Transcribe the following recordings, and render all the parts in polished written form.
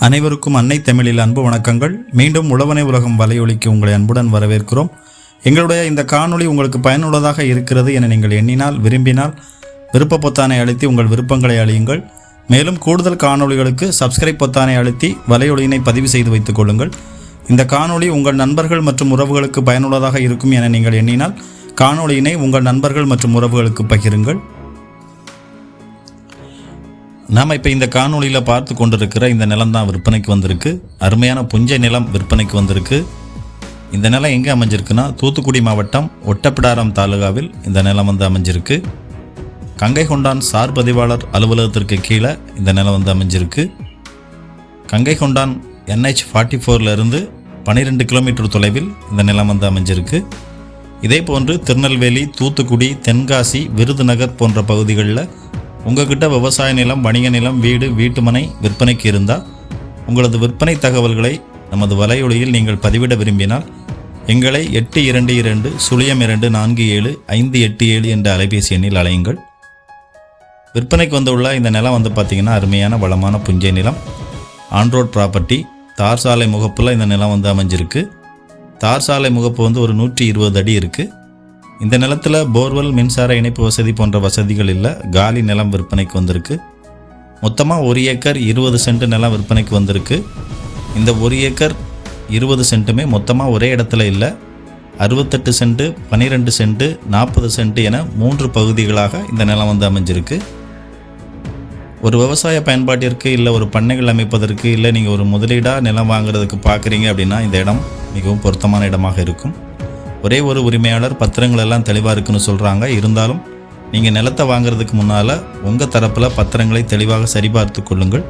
அனைவருக்கும் அன்னை தமிழில் அன்பு வணக்கங்கள். மீண்டும் உழவனை உலகம் வலையொலிக்கு உங்களை அன்புடன் வரவேற்கிறோம். எங்களுடைய இந்த காணொளி உங்களுக்கு பயனுள்ளதாக இருக்கிறது என நீங்கள் எண்ணினால், விரும்பினால் விருப்ப பொத்தானை அழுத்தி உங்கள் விருப்பங்களை அழியுங்கள். மேலும் கூடுதல் காணொளிகளுக்கு சப்ஸ்கிரைப் பொத்தானை அழுத்தி வலையொலியினை பதிவு செய்து வைத்துக் கொள்ளுங்கள். இந்த காணொளி உங்கள் நண்பர்கள் மற்றும் உறவுகளுக்கு பயனுள்ளதாக இருக்கும் என நீங்கள் எண்ணினால் காணொளியினை உங்கள் நண்பர்கள் மற்றும் உறவுகளுக்கு பகிருங்கள். நாம் இப்போ இந்த காணொலியில் பார்த்து கொண்டிருக்கிற இந்த நிலம் தான் விற்பனைக்கு வந்திருக்கு. அருமையான புஞ்சை நிலம் விற்பனைக்கு வந்திருக்கு. இந்த நிலம் எங்கே அமைஞ்சிருக்குன்னா, தூத்துக்குடி மாவட்டம் ஒட்டப்பிடாரம் தாலுகாவில் இந்த நிலம் அமைஞ்சிருக்கு. கங்கை கொண்டான் சார் பதிவாளர் அலுவலகத்திற்கு கீழே இந்த நிலம் அமைஞ்சிருக்கு. கங்கை கொண்டான் NH44 12 கிலோமீட்டர் தொலைவில் இந்த நிலம் அமைஞ்சிருக்கு. இதே போன்று திருநெல்வேலி, தூத்துக்குடி, தென்காசி, விருதுநகர் போன்ற பகுதிகளில் உங்ககிட்ட விவசாய நிலம், வணிக நிலம், வீடு, வீட்டுமனை விற்பனைக்கு இருந்தால் உங்களது விற்பனை தகவல்களை நமது வலையொலியில் நீங்கள் பதிவிட விரும்பினால் எங்களை 8220247587 என்ற அலைபேசி எண்ணில் அழையுங்கள். விற்பனைக்கு வந்துள்ள இந்த நிலம் பார்த்திங்கன்னா அருமையான வளமான புஞ்சை நிலம். On-road property. தார் சாலை முகப்பில் இந்த நிலம் அமைஞ்சிருக்கு. தார் சாலை முகப்பு ஒரு 120 அடி இருக்குது. இந்த நிலத்தில் போர்வெல், மின்சார இணைப்பு வசதி போன்ற வசதிகள் இல்லை. காலி நிலம் விற்பனைக்கு வந்திருக்கு. மொத்தமாக 1 ஏக்கர் 20 சென்ட் நிலம் விற்பனைக்கு வந்திருக்கு. இந்த 1 ஏக்கர் 20 சென்ட்டுமே மொத்தமாக ஒரே இடத்துல இல்லை. 68 சென்ட், 12 சென்ட், 40 சென்ட் என 3 பகுதிகளாக இந்த நிலம் அமைஞ்சிருக்கு. ஒரு விவசாய பயன்பாட்டிற்கு இல்லை ஒரு பண்ணைகள் அமைப்பதற்கு இல்லை நீங்கள் ஒரு முதலீடாக நிலம் வாங்குறதுக்கு பார்க்குறீங்க அப்படின்னா இந்த இடம் மிகவும் பொருத்தமான இடமாக இருக்கும். ஒரே ஒரு உரிமையாளர், பத்திரங்கள் எல்லாம் தெளிவாக இருக்குன்னு சொல்கிறாங்க. இருந்தாலும் நீங்கள் நிலத்தை வாங்குறதுக்கு முன்னால் உங்கள் தரப்பில் பத்திரங்களை தெளிவாக சரிபார்த்து கொள்ளுங்கள்.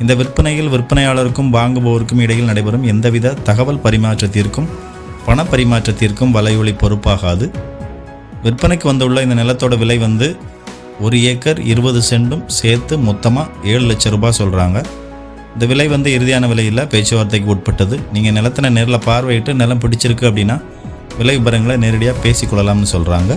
இந்த விற்பனையில் விற்பனையாளருக்கும் வாங்குபவருக்கும் இடையில் நடைபெறும் எந்தவித தகவல் பரிமாற்றத்திற்கும் பண பரிமாற்றத்திற்கும் வலையொலி பொறுப்பாகாது. விற்பனைக்கு வந்துள்ள இந்த நிலத்தோட விலை 1 ஏக்கர் 20 சென்டும் சேர்த்து மொத்தமாக 7 லட்சம் ரூபாய் சொல்கிறாங்க. இந்த விலை இறுதியான விலையில் பேச்சுவார்த்தைக்கு உட்பட்டது. நீங்கள் நிலத்தினை நேரில் பார்வையிட்டு நிலம் பிடிச்சிருக்கு அப்படின்னா விலை விவரங்களை நேரடியாக பேசிக்கொள்ளலாம்னு சொல்கிறாங்க.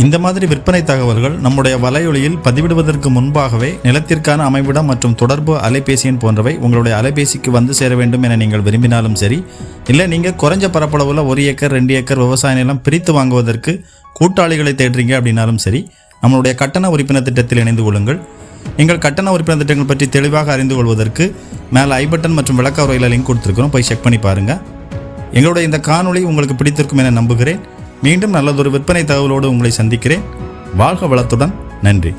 இந்த மாதிரி விற்பனை தகவல்கள் நம்முடைய வலையொலியில் பதிவிடுவதற்கு முன்பாகவே நிலத்திற்கான அமைவிடம் மற்றும் தொடர்பு அலைபேசி எண் போன்றவை உங்களுடைய அலைபேசிக்கு சேர வேண்டும் என நீங்கள் விரும்பினாலும் சரி, இல்லை நீங்கள் குறைஞ்ச பரப்பளவில் 1 ஏக்கர் 2 ஏக்கர் விவசாய நிலம் பிரித்து வாங்குவதற்கு கூட்டாளிகளை தேடுறீங்க அப்படின்னாலும் சரி, நம்மளுடைய கட்டண உறுப்பினர் திட்டத்தில் இணைந்து கொள்ளுங்கள். நீங்கள் கட்டண உறுப்பினர் திட்டங்கள் பற்றி தெளிவாக அறிந்து கொள்வதற்கு மேலே ஐ பட்டன் மற்றும் விளக்க உரையில் லிங்க் கொடுத்துருக்கிறோம், போய் செக் பண்ணி பாருங்கள். எங்களுடைய இந்த காணொளி உங்களுக்கு பிடித்திருக்கும் என நம்புகிறேன். மீண்டும் நல்லதொரு விற்பனை தகவலோடு உங்களை சந்திக்கிறேன். வாழ்க வளத்துடன். நன்றி.